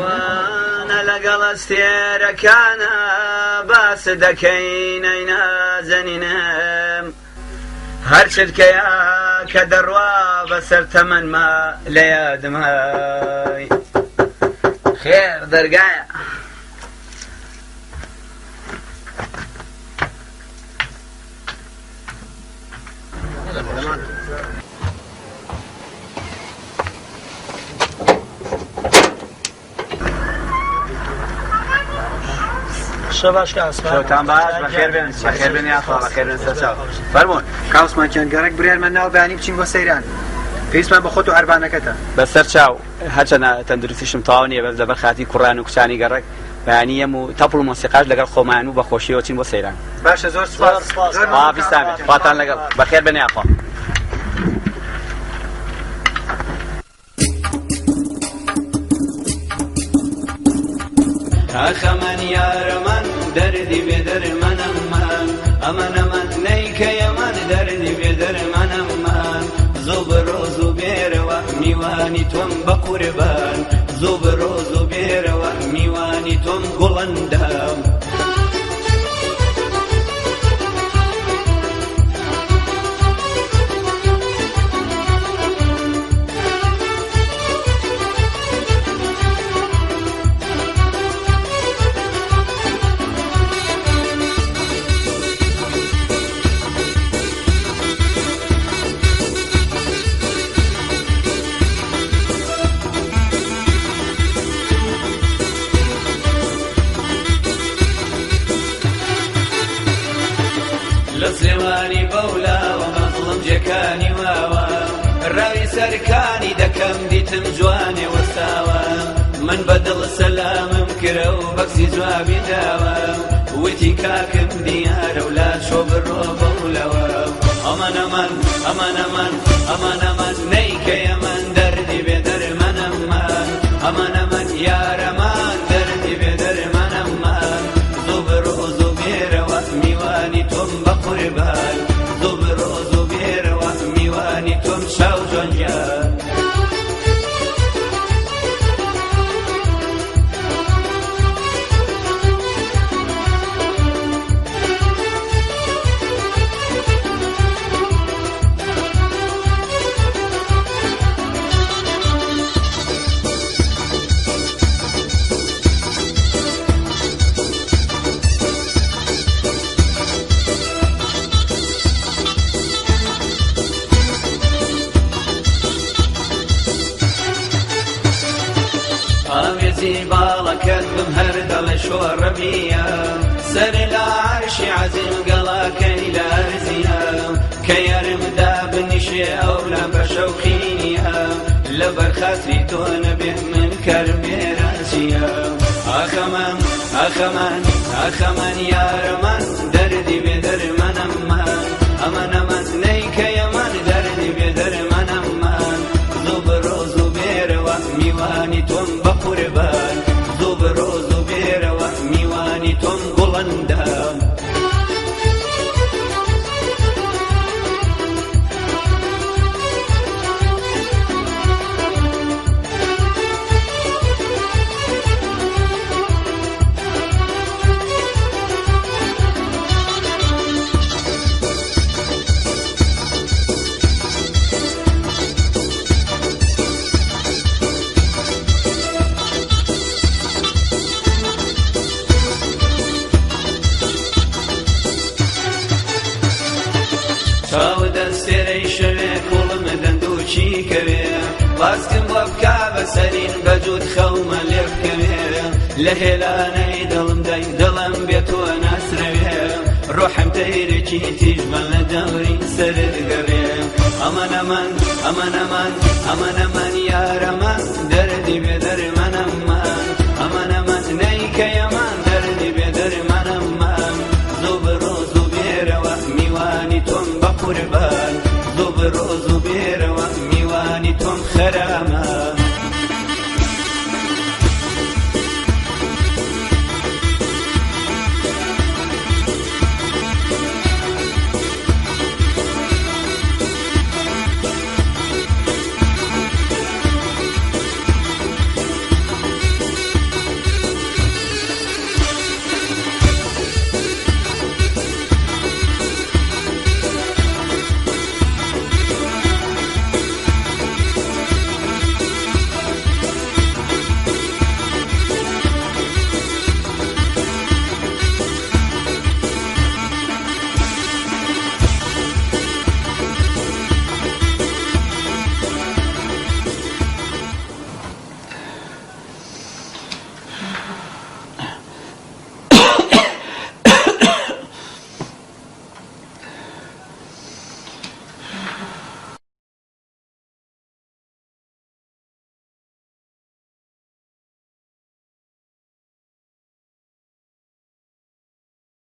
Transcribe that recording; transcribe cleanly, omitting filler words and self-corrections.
وانا لەگەڵ ئەستێرەکانە باس دەکەین ئەی نازەنینم هەر چرکەیە کە دەڕوا بەسەر تەمەنما لە یادمای خێر دەرگایە شەباش کاسمان شەوتان باش بەخێر بێن بەخێر بێن یاخوا بەخێر بێن سەرچاو فەرموون کاوسمان کێنگەڕێک بڕیارمان ناو بەیانی بچین بۆ سەیران پێویستمان بە خۆت و ئەربانەکەتە بەسەر چاو هەرچەنە تەندروستیشم تەواو نییە بەس لەبەر خاتی کوڕان و کچانی گەڕێک بەیانی هەموو تەپڵ و مۆسیقاش لەگەڵ خۆمان و بەخۆشیەوە چین بۆ سەیران باشە زۆر سوپاس بیستان بێت خواتان لەگەڵ بەخێر بێن یاخوا ئەخەمەن یارەمان دەردی بێدەرمەنەمان ئەمەنەمان نەیکە یەمان دەردی بێدەرمەنەمان زوو بەڕۆز و بێرەوە میوانی تۆم بە قوربان زوو بەڕۆز و بێرەوە میوانی تۆم گوڵەندام لە سلێمانی بەولاوە مەزڵم جێکانی واوە ڕاوی سەرکانی دەکەم دیتم جوانێ وەستاوە من بەدڵ سەلامم کرە و بەکسی جوابی داوە وتی کاکم دیارە و لا چۆ بڕۆ بەولەوە ئەمانەمان ئەمانەمان ئەمانەمان نەیکە یەمان دەردی بێدەرمەنەمان ئەمانەمان یارەمان دەردی بێدەرمەنەمان زوو بڕۆز و بێرەوە میوانی تۆم بە قوربان زوو بڕۆز و بێرەوە میوانی تۆم شاو جۆنجان ئاوێزی باڵەکەت بم هەر دەڵێ شۆڕەبیە سەر لە عەرشی عەزیم گەڵاکەی لە ئەرزیە کە یارمدا بنیشێ ئەو لە بەشەوقینیە لەبەر خاتری تۆ نەبێ من کەرم بێرازیە ئاخەمان ئاخەمان ئاخەمان یارەمان دەردی بێدەرمەنەمان ئەمانەمان نەیکە یەمان دەردی بێدەرمەنەمان زوو بەڕۆز و بێرەوە میوانی تۆم بە قوربان زوو بەڕۆز و بێرەوە میوانی تۆم گوڵەندام چاو دەستێرەی شەوێ کوڵم دەندووچی کەوێ باسکم بۆ بکا بەسەرین بەجوود خەومە لێ بکەوێ لە هێلانەی دڵم دەی دڵم بێتۆ ناسرەوێ ڕۆحم تەیرێکی تیژمە لە دەوری سەرت گەوێ ئەمانەمان ئەمانەمان ئەمانەمان یارەمان